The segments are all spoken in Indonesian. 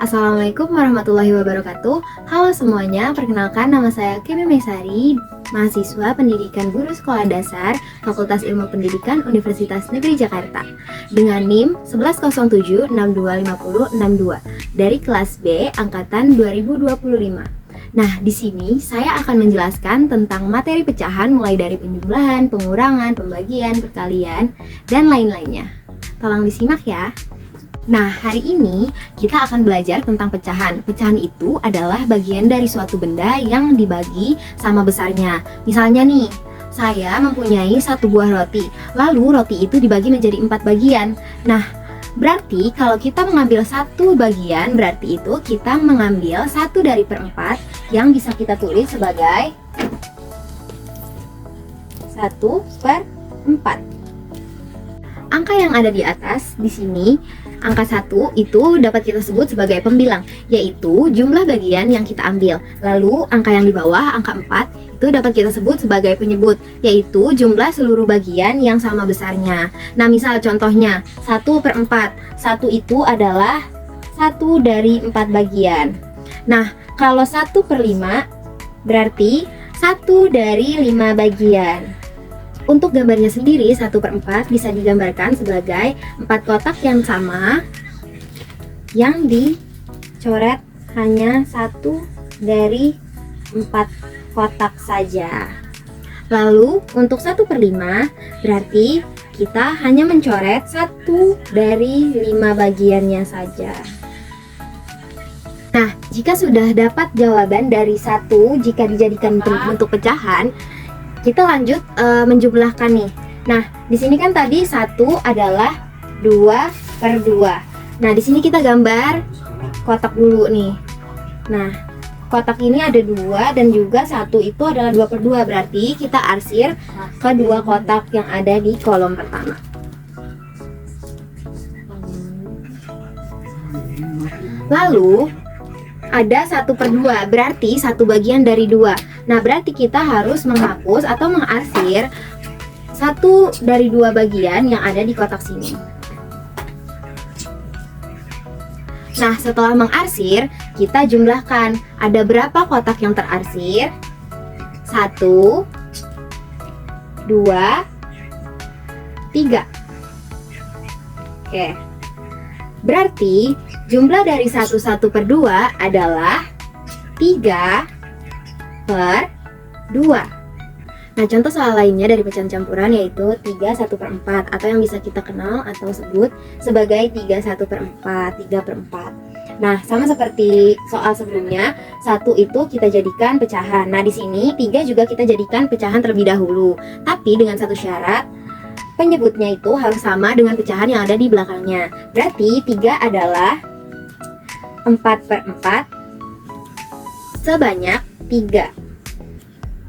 Assalamualaikum warahmatullahi wabarakatuh. Halo semuanya, perkenalkan nama saya Kimi Mesari, mahasiswa Pendidikan Guru Sekolah Dasar Fakultas Ilmu Pendidikan Universitas Negeri Jakarta dengan NIM 1107625062 dari kelas B angkatan 2025. Nah, di sini saya akan menjelaskan tentang materi pecahan mulai dari penjumlahan, pengurangan, pembagian, perkalian, dan lain-lainnya. Tolong disimak ya. Nah, hari ini kita akan belajar tentang pecahan. Pecahan itu adalah bagian dari suatu benda yang dibagi sama besarnya. Misalnya nih, saya mempunyai satu buah roti, lalu roti itu dibagi menjadi 4 bagian. Nah, berarti kalau kita mengambil satu bagian, berarti itu kita mengambil 1/4 yang bisa kita tulis sebagai 1/4. Angka yang ada di atas di sini, angka 1 itu dapat kita sebut sebagai pembilang, yaitu jumlah bagian yang kita ambil. Lalu angka yang di bawah, angka 4, itu dapat kita sebut sebagai penyebut, yaitu jumlah seluruh bagian yang sama besarnya. Nah, misal contohnya 1/4, 1 itu adalah 1 dari 4 bagian. Nah, kalau 1/5 berarti 1 dari 5 bagian. Untuk gambarnya sendiri, 1/4 bisa digambarkan sebagai 4 kotak yang sama yang dicoret hanya 1 dari 4 kotak saja. Lalu untuk 1/5 berarti kita hanya mencoret 1 dari 5 bagiannya saja. Nah, jika sudah dapat jawaban dari 1 jika dijadikan bentuk pecahan, kita lanjut menjumlahkan nih. Nah, di sini kan tadi 1 adalah 2/2. Nah, di sini kita gambar kotak dulu nih. Nah, kotak ini ada 2 dan juga 1 itu adalah 2/2. Berarti kita arsir kedua kotak yang ada di kolom pertama. Lalu ada 1/2, berarti 1 bagian dari 2. Nah, berarti kita harus menghapus atau mengarsir 1 dari 2 bagian yang ada di kotak sini. Nah, setelah mengarsir, kita jumlahkan ada berapa kotak yang terarsir. 1, 2, 3. Oke. Berarti jumlah dari 1/2 adalah 3/2. Nah, contoh soal lainnya dari pecahan campuran yaitu 3/1/4 atau yang bisa kita kenal atau sebut sebagai 3/1/4, 3/4. Nah, sama seperti soal sebelumnya, 1 itu kita jadikan pecahan. Nah, di sini 3 juga kita jadikan pecahan terlebih dahulu. Tapi dengan satu syarat, penyebutnya itu harus sama dengan pecahan yang ada di belakangnya. Berarti 3 adalah 4/4 sebanyak 3.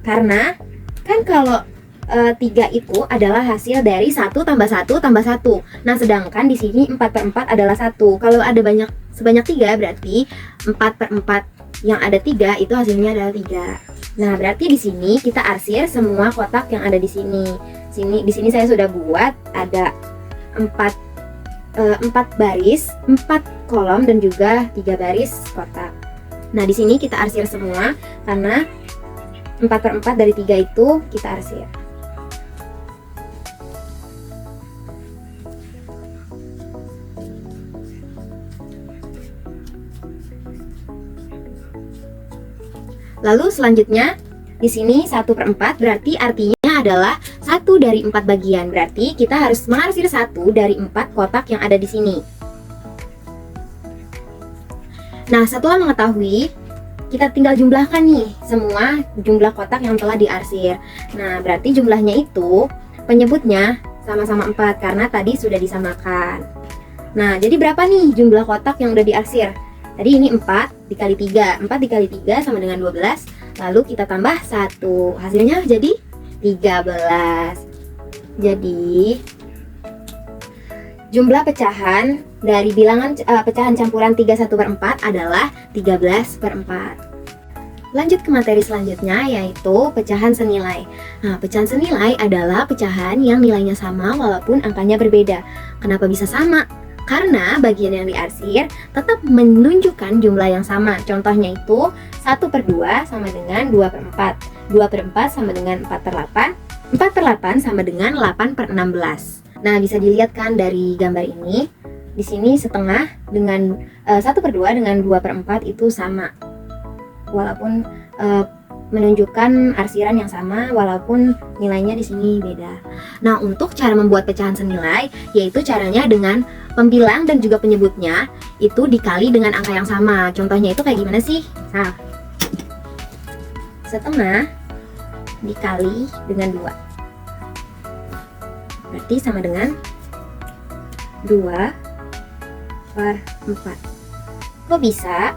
Karena kan kalau 3 itu adalah hasil dari 1 tambah 1 tambah 1. Nah, sedangkan di sini 4/4 adalah 1. Kalau ada sebanyak 3 berarti 4/4 yang ada 3 itu hasilnya adalah 3. Nah, berarti di sini kita arsir semua kotak yang ada di sini. Di sini saya sudah buat ada 4 baris, 4 kolom dan juga 3 baris kotak. Nah, di sini kita arsir semua karena 4/4 dari 3 itu kita arsir. Lalu selanjutnya di sini 1/4 berarti artinya adalah 1 dari 4 bagian. Berarti kita harus mengarsir 1 dari 4 kotak yang ada di sini. Nah, setelah mengetahui, kita tinggal jumlahkan nih semua jumlah kotak yang telah diarsir. Nah, berarti jumlahnya itu penyebutnya sama-sama 4 karena tadi sudah disamakan. Nah, jadi berapa nih jumlah kotak yang udah diarsir? Tadi ini 4 dikali 3. 4 dikali 3 sama dengan 12. Lalu kita tambah 1. Hasilnya jadi 13. Jadi jumlah pecahan dari bilangan pecahan campuran 3/1/4 adalah 13/4. Lanjut ke materi selanjutnya yaitu pecahan senilai. Nah, pecahan senilai adalah pecahan yang nilainya sama walaupun angkanya berbeda. Kenapa bisa sama? Karena bagian yang diarsir tetap menunjukkan jumlah yang sama. Contohnya itu 1/2 sama dengan 2/4, 2/4 sama dengan 4/8, 4/8 sama dengan 8/16. Nah, bisa dilihat kan dari gambar ini. Di sini setengah dengan 1/2 dengan 2/4 itu sama. Walaupun menunjukkan arsiran yang sama, walaupun nilainya di sini beda. Nah, untuk cara membuat pecahan senilai, yaitu caranya dengan pembilang dan juga penyebutnya itu dikali dengan angka yang sama. Contohnya itu kayak gimana sih? Nah, setengah dikali dengan 2 berarti sama dengan 2/4. Kok bisa?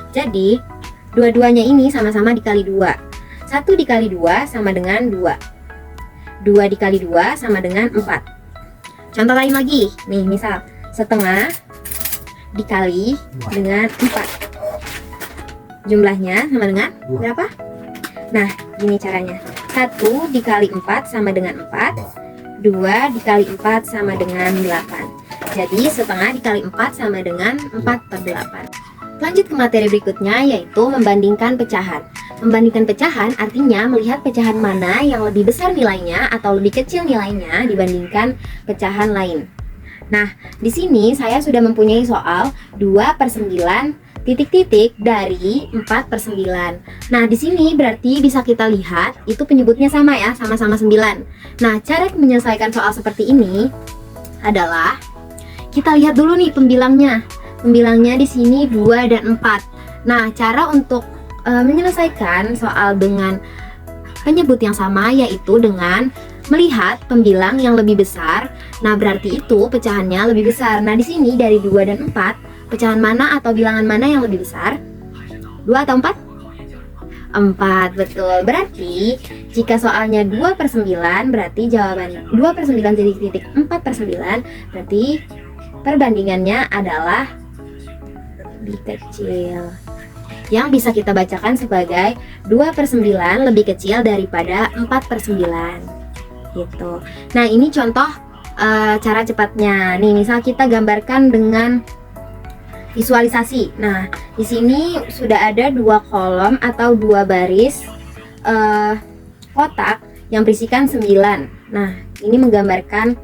Jadi dua-duanya ini sama-sama dikali 2. 1 dikali 2 sama dengan 2. 2 dikali 2 sama dengan 4. Contoh lain lagi. Nih, misal setengah dikali dengan 4. Jumlahnya sama dengan berapa? Nah, gini caranya. 1 dikali 4 sama dengan 4. 2 dikali 4 sama dengan 8. Jadi setengah dikali 4 sama dengan 4/8. Lanjut ke materi berikutnya, yaitu membandingkan pecahan. Membandingkan pecahan artinya melihat pecahan mana yang lebih besar nilainya atau lebih kecil nilainya dibandingkan pecahan lain. Nah, di sini saya sudah mempunyai soal 2/9 titik-titik dari 4/9. Nah, di sini berarti bisa kita lihat itu penyebutnya sama ya, sama-sama 9. Nah, cara menyelesaikan soal seperti ini adalah kita lihat dulu nih pembilangnya. Pembilangnya di sini 2 dan 4. Nah, cara untuk menyelesaikan soal dengan penyebut yang sama yaitu dengan melihat pembilang yang lebih besar. Nah, berarti itu pecahannya lebih besar. Nah, di sini dari 2 dan 4, pecahan mana atau bilangan mana yang lebih besar? 2 atau 4? 4, betul. Berarti jika soalnya 2/9, berarti jawaban 2/9 titik-titik 4/9, berarti perbandingannya adalah lebih kecil. Yang bisa kita bacakan sebagai 2/9 lebih kecil daripada 4/9. Gitu. Nah, ini contoh cara cepatnya. Nih, misal kita gambarkan dengan visualisasi. Nah, di sini sudah ada 2 kolom atau 2 baris kotak yang berisikan 9. Nah, ini menggambarkan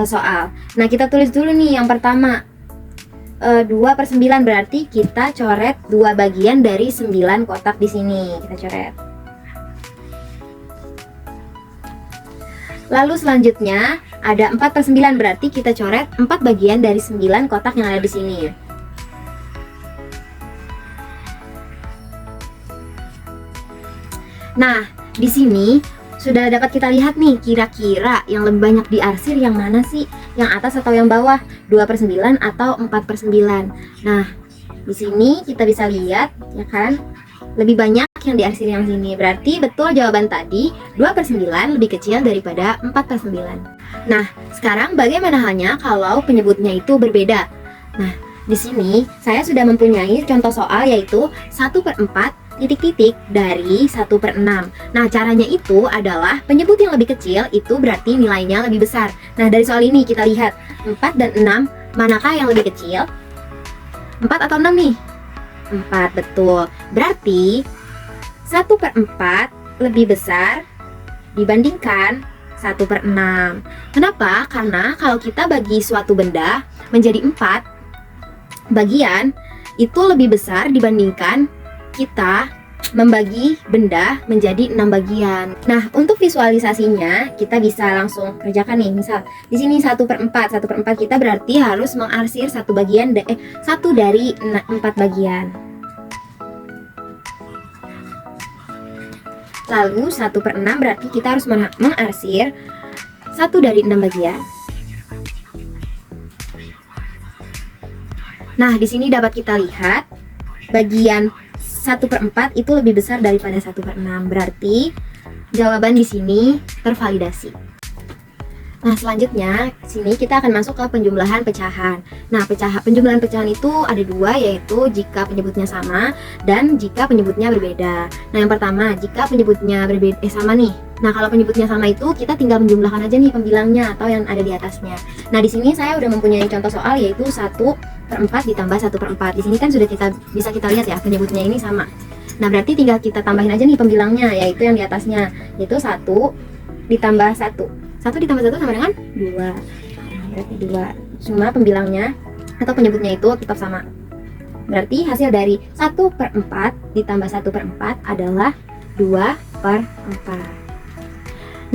soal. Nah, kita tulis dulu nih yang pertama. 2/9 berarti kita coret 2 bagian dari 9 kotak di sini. Kita coret. Lalu selanjutnya ada 4/9 berarti kita coret 4 bagian dari 9 kotak yang ada di sini. Nah, di sini sudah dapat kita lihat nih kira-kira yang lebih banyak diarsir yang mana sih? Yang atas atau yang bawah? 2/9 atau 4/9. Nah, di sini kita bisa lihat ya kan, lebih banyak yang diarsir yang sini. Berarti betul jawaban tadi 2/9 lebih kecil daripada 4/9. Nah, sekarang bagaimana halnya kalau penyebutnya itu berbeda? Nah, di sini saya sudah mempunyai contoh soal yaitu 1/4 titik-titik dari 1/6. Nah, caranya itu adalah penyebut yang lebih kecil itu berarti nilainya lebih besar. Nah, dari soal ini kita lihat 4 dan 6, manakah yang lebih kecil? 4 atau 6 nih? 4, betul. Berarti 1/4 lebih besar dibandingkan 1/6. Kenapa? Karena kalau kita bagi suatu benda menjadi 4 bagian, itu lebih besar dibandingkan kita membagi benda menjadi 6 bagian. Nah, untuk visualisasinya kita bisa langsung kerjakan nih. Misal di sini 1/4, 1/4 kita berarti harus mengarsir satu dari 4 bagian. Lalu 1/6 berarti kita harus mengarsir 1 dari 6 bagian. Nah, di sini dapat kita lihat bagian 1/4 itu lebih besar daripada 1/6. Berarti jawaban di sini tervalidasi. Nah, selanjutnya sini kita akan masuk ke penjumlahan pecahan. Nah, penjumlahan pecahan itu ada dua, yaitu jika penyebutnya sama dan jika penyebutnya berbeda. Nah, yang pertama, jika penyebutnya berbeda sama nih. Nah, kalau penyebutnya sama itu kita tinggal menjumlahkan aja nih pembilangnya atau yang ada di atasnya. Nah, di sini saya udah mempunyai contoh soal, yaitu 1/4 ditambah 1/4. Di sini kan sudah bisa kita lihat ya, penyebutnya ini sama. Nah, berarti tinggal kita tambahin aja nih pembilangnya, yaitu yang di atasnya, yaitu 1 ditambah 1. 1 ditambah 1 sama dengan 2. Berarti 2. Cuma pembilangnya atau penyebutnya itu tetap sama. Berarti hasil dari 1/4 ditambah 1/4 adalah 2/4.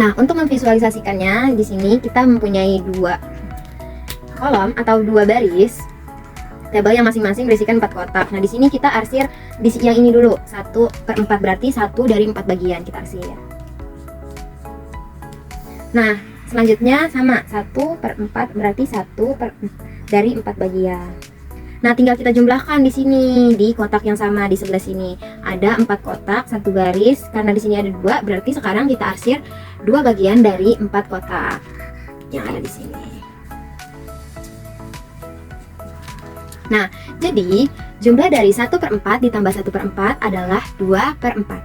Nah, untuk memvisualisasikannya di sini kita mempunyai 2 kolom atau 2 baris tabel yang masing-masing berisikan 4 kotak. Nah, di sini kita arsir di yang ini dulu. 1/4 berarti 1 dari 4 bagian kita arsir. Nah, selanjutnya sama, 1/4 berarti 1 dari 4 bagian. Nah, tinggal kita jumlahkan di sini, di kotak yang sama di sebelah sini. Ada 4 kotak, 1 baris. Karena di sini ada 2, berarti sekarang kita arsir 2 bagian dari 4 kotak yang ada di sini. Nah, jadi jumlah dari 1/4 ditambah 1/4 adalah 2/4.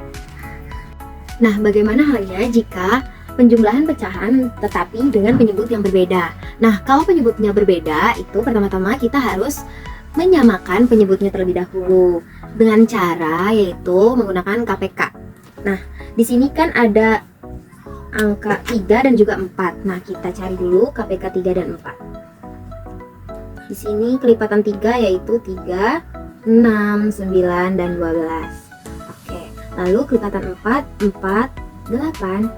Nah, bagaimana halnya jika penjumlahan pecahan tetapi dengan penyebut yang berbeda? Nah, kalau penyebutnya berbeda, itu pertama-tama kita harus menyamakan penyebutnya terlebih dahulu dengan cara yaitu menggunakan KPK. Nah, di sini kan ada angka 3 dan juga 4. Nah, kita cari dulu KPK 3 dan 4. Di sini kelipatan 3 yaitu 3, 6, 9, dan 12. Oke, lalu kelipatan 4, 8,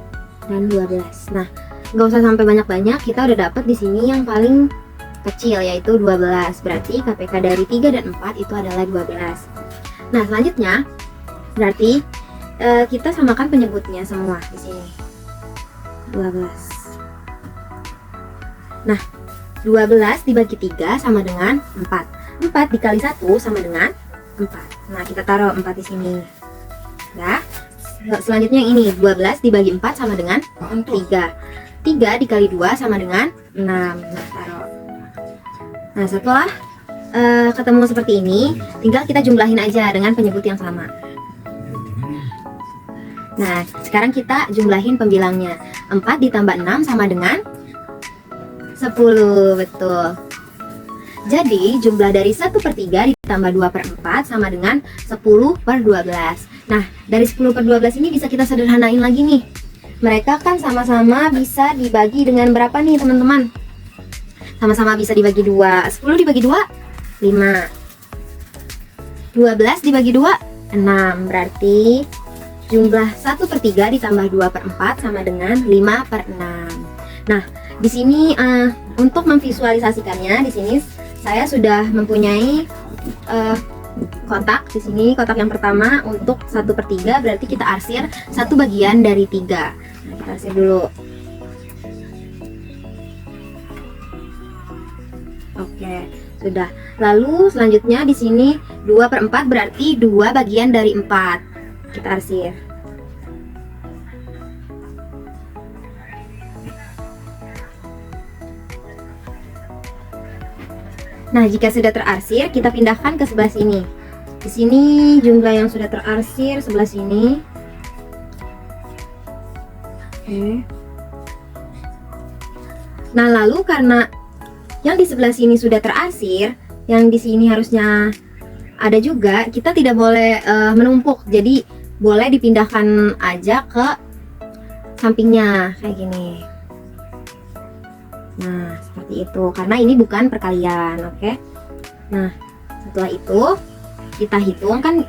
dan 12. Nah, nggak usah sampai banyak-banyak, kita udah dapat di sini yang paling kecil yaitu 12. Berarti KPK dari 3 dan 4 itu adalah 12. Nah, selanjutnya berarti kita samakan penyebutnya semua di sini. 12. Nah, 12 dibagi 3 sama dengan 4. 4 dikali 1 sama dengan 4. Nah, kita taruh 4 di sini. Ya. Selanjutnya yang ini, 12 dibagi 4 sama dengan 3. 3 dikali 2 sama dengan 6. Nah, taruh. Nah, setelah ketemu seperti ini, tinggal kita jumlahin aja dengan penyebut yang sama. Nah, sekarang kita jumlahin pembilangnya. 4 ditambah 6 sama dengan 10, betul. Jadi jumlah dari 1/3 ditambah 2/4 sama dengan 10/12. Nah, dari 10/12 ini bisa kita sederhanain lagi nih. Mereka kan sama-sama bisa dibagi dengan berapa nih teman-teman? Sama-sama bisa dibagi 2. 10 dibagi 2, 5. 12 dibagi 2, 6. Berarti jumlah 1/3 ditambah 2/4 sama dengan 5/6. Nah, di sini untuk memvisualisasikannya, di sini saya sudah mempunyai kotak. Di sini kotak yang pertama untuk 1/3 berarti kita arsir 1 bagian dari 3. Nah, kita arsir dulu. Oke, sudah. Lalu selanjutnya di sini 2/4 berarti 2 bagian dari 4. Kita arsir. Nah, jika sudah terarsir, kita pindahkan ke sebelah sini. Di sini jumlah yang sudah terarsir sebelah sini. Oke. Nah, lalu karena yang di sebelah sini sudah terarsir, yang di sini harusnya ada juga, kita tidak boleh menumpuk. Jadi boleh dipindahkan aja ke sampingnya kayak gini. Nah, seperti itu, karena ini bukan perkalian, oke? Nah, setelah itu kita hitung kan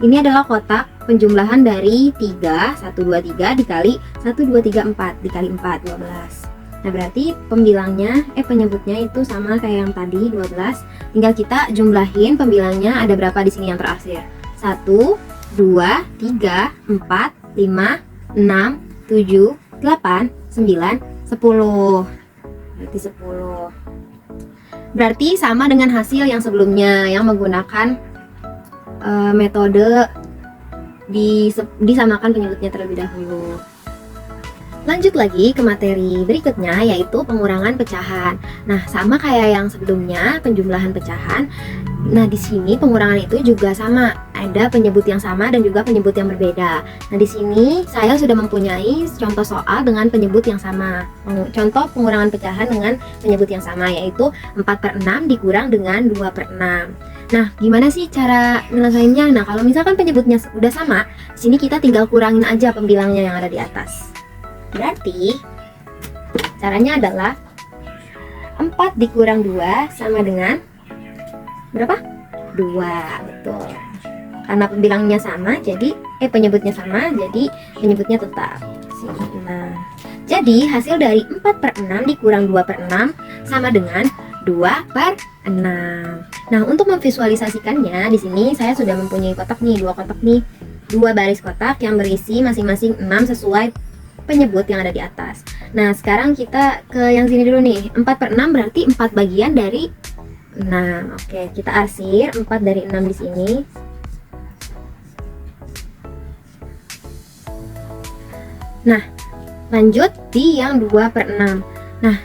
ini adalah kotak penjumlahan dari 3, 1, 2, 3 dikali 1, 2, 3, 4 dikali 4, 12. Nah, berarti pembilangnya, penyebutnya itu sama kayak yang tadi, 12. Tinggal kita jumlahin pembilangnya ada berapa di sini yang terarsir. 1, 2, 3, 4, 5, 6, 7, 8, 9, 10. Berarti 10. Berarti sama dengan hasil yang sebelumnya yang menggunakan metode disamakan penyebutnya terlebih dahulu. Lanjut lagi ke materi berikutnya, yaitu pengurangan pecahan. Nah, sama kayak yang sebelumnya, penjumlahan pecahan. Nah, di sini pengurangan itu juga sama, ada penyebut yang sama dan juga penyebut yang berbeda. Nah, di sini saya sudah mempunyai contoh soal dengan penyebut yang sama. Contoh pengurangan pecahan dengan penyebut yang sama, yaitu 4/6 dikurang dengan 2/6. Nah, gimana sih cara menyelesaikannya? Nah, kalau misalkan penyebutnya udah sama, di sini kita tinggal kurangin aja pembilangnya yang ada di atas. Berarti caranya adalah 4 dikurang 2 sama dengan berapa? 2, betul. Karena pembilangnya sama, jadi penyebutnya sama, jadi penyebutnya tetap. Nah, jadi hasil dari 4/6 dikurang 2/6 sama dengan 2/6. Nah, untuk memvisualisasikannya, di sini saya sudah mempunyai kotak nih, dua baris kotak yang berisi masing-masing 6 sesuai penyebut yang ada di atas. Nah, sekarang kita ke yang sini dulu nih. 4/6 berarti 4 bagian dari 6. Oke, kita arsir 4 dari 6 di sini. Nah, lanjut di yang 2/6. Nah,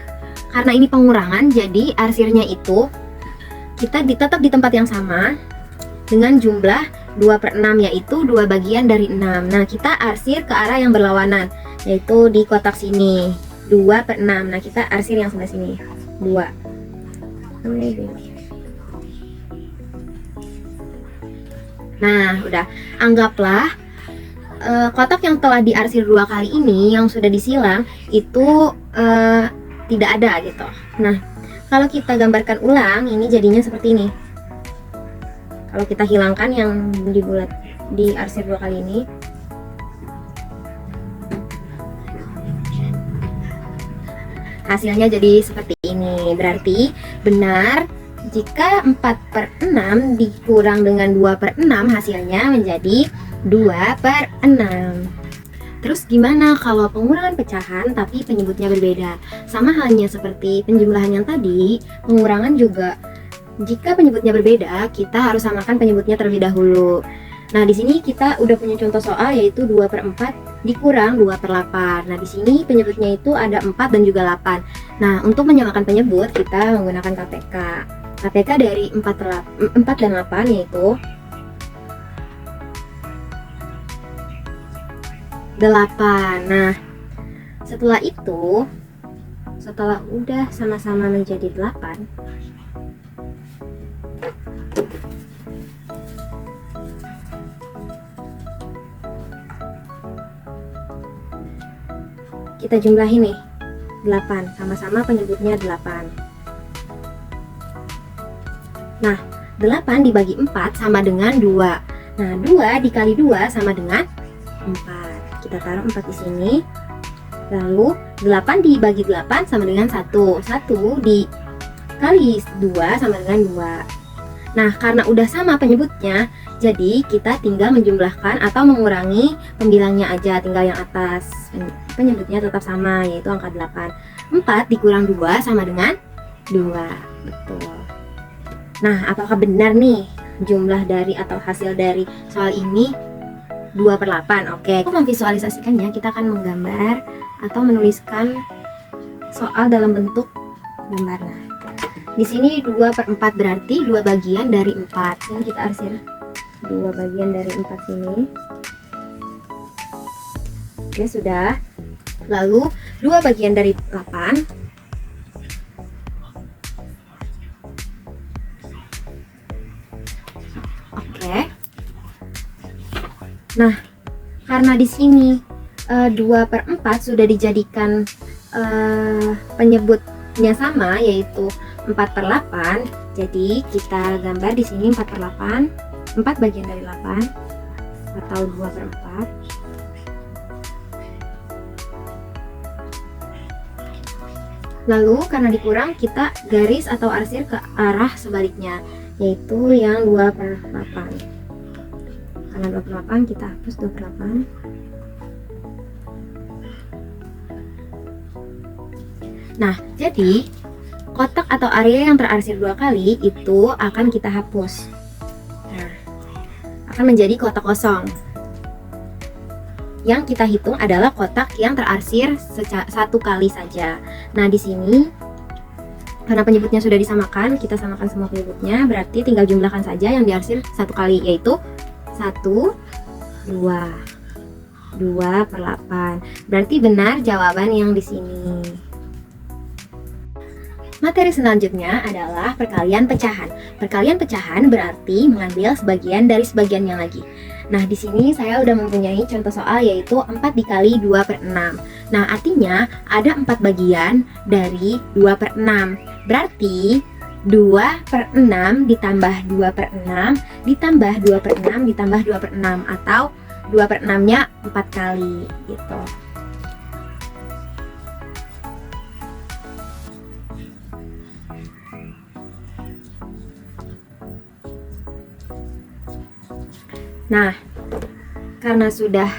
karena ini pengurangan, jadi arsirnya itu kita tetap di tempat yang sama dengan jumlah 2/6, yaitu 2 bagian dari 6. Nah, kita arsir ke arah yang berlawanan, yaitu di kotak sini 2/6. Nah, kita arsir yang sebelah sini 2. Nah, udah. Anggaplah kotak yang telah diarsir 2 kali ini yang sudah disilang itu tidak ada gitu. Nah, kalau kita gambarkan ulang, ini jadinya seperti ini. Kalau kita hilangkan yang diarsir 2 kali ini, hasilnya jadi seperti ini. Berarti benar jika 4/6 dikurang dengan 2/6, hasilnya menjadi 2/6. Terus gimana kalau pengurangan pecahan tapi penyebutnya berbeda? Sama halnya seperti penjumlahan yang tadi, pengurangan juga jika penyebutnya berbeda, kita harus samakan penyebutnya terlebih dahulu. Nah, di sini kita udah punya contoh soal, yaitu 2/4 dikurang 2/8. Nah, di sini penyebutnya itu ada 4 dan juga 8. Nah, untuk menyamakan penyebut, kita menggunakan KPK. KPK dari 4 dan 8 yaitu 8. Nah, setelah itu, setelah udah sama-sama menjadi 8, kita jumlahin nih 8, sama-sama penyebutnya 8. Nah, 8 dibagi 4 sama dengan 2. Nah, 2 dikali 2 sama dengan 4. Kita taruh 4 di sini. Lalu 8 dibagi 8 sama dengan 1. 1 dikali 2 sama dengan 2. Nah, karena udah sama penyebutnya, jadi kita tinggal menjumlahkan atau mengurangi pembilangnya aja, tinggal yang atas. Penyebutnya tetap sama, yaitu angka 8. 4 dikurang 2 sama dengan 2. Betul. Nah, apakah benar nih jumlah dari atau hasil dari soal ini 2/8? Oke, untuk memvisualisasikannya, kita akan menggambar atau menuliskan soal dalam bentuk gambar. Nah, di sini 2/4 berarti 2 bagian dari 4. Sini kita arsir 2 bagian dari 4 sini. Oke, sudah. Lalu 2 bagian dari 8. Oke. Nah, karena di sini 2/4 sudah dijadikan penyebutnya sama, yaitu 4/8. Jadi kita gambar di sini 4/8, 4 bagian dari 8 atau 2/4. Lalu karena dikurang, kita garis atau arsir ke arah sebaliknya, yaitu yang 2/8. Karena 2/8, kita hapus 2/8. Nah, jadi kotak atau area yang terarsir 2 kali itu akan kita hapus. Nah, akan menjadi kotak kosong. Yang kita hitung adalah kotak yang terarsir satu kali saja. Nah, di sini karena penyebutnya sudah disamakan, kita samakan semua penyebutnya, berarti tinggal jumlahkan saja yang diarsir satu kali, yaitu 1, 2, 2/8. Berarti benar jawaban yang di sini. Materi selanjutnya adalah perkalian pecahan. Perkalian pecahan berarti mengambil sebagian dari sebagiannya lagi. Nah, di sini saya udah mempunyai contoh soal, yaitu 4 dikali 2/6. Nah, artinya ada 4 bagian dari 2/6. Berarti 2/6 ditambah 2/6 ditambah 2/6 ditambah 2/6, atau 2/6-nya 4 kali gitu. Nah, karena sudah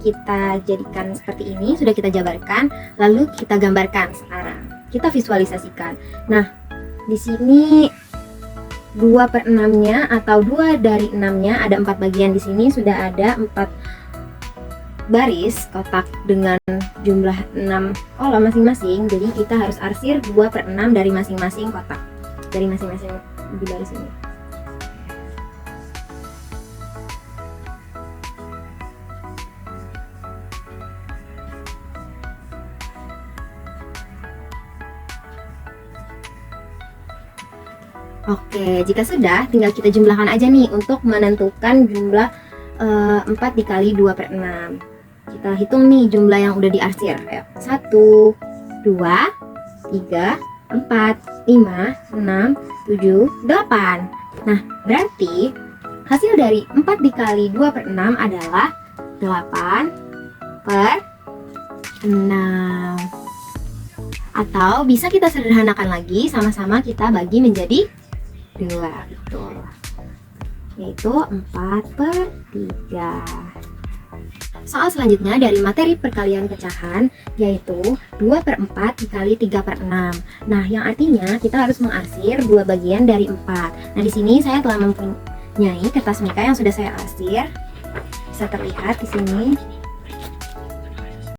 kita jadikan seperti ini, sudah kita jabarkan, lalu kita gambarkan sekarang. Kita visualisasikan. Nah, di sini 2/6-nya atau 2 dari 6-nya ada 4 bagian. Di sini sudah ada 4 baris kotak dengan jumlah 6 kolom masing-masing. Jadi kita harus arsir 2/6 dari masing-masing kotak, dari masing-masing di baris ini. Oke, jika sudah, tinggal kita jumlahkan aja nih untuk menentukan jumlah 4 dikali 2/6. Kita hitung nih jumlah yang udah diarsir. 1, 2, 3, 4, 5, 6, 7, 8. Nah, berarti hasil dari 4 dikali 2/6 adalah 8/6. Atau bisa kita sederhanakan lagi, sama-sama kita bagi menjadi 2, betul, yaitu 4/3. Soal selanjutnya dari materi perkalian pecahan, yaitu 2/4 dikali 3/6. Nah, yang artinya kita harus mengarsir 2 bagian dari 4. Nah, di sini saya telah mempunyai kertas mika yang sudah saya arsir. Bisa terlihat di sini.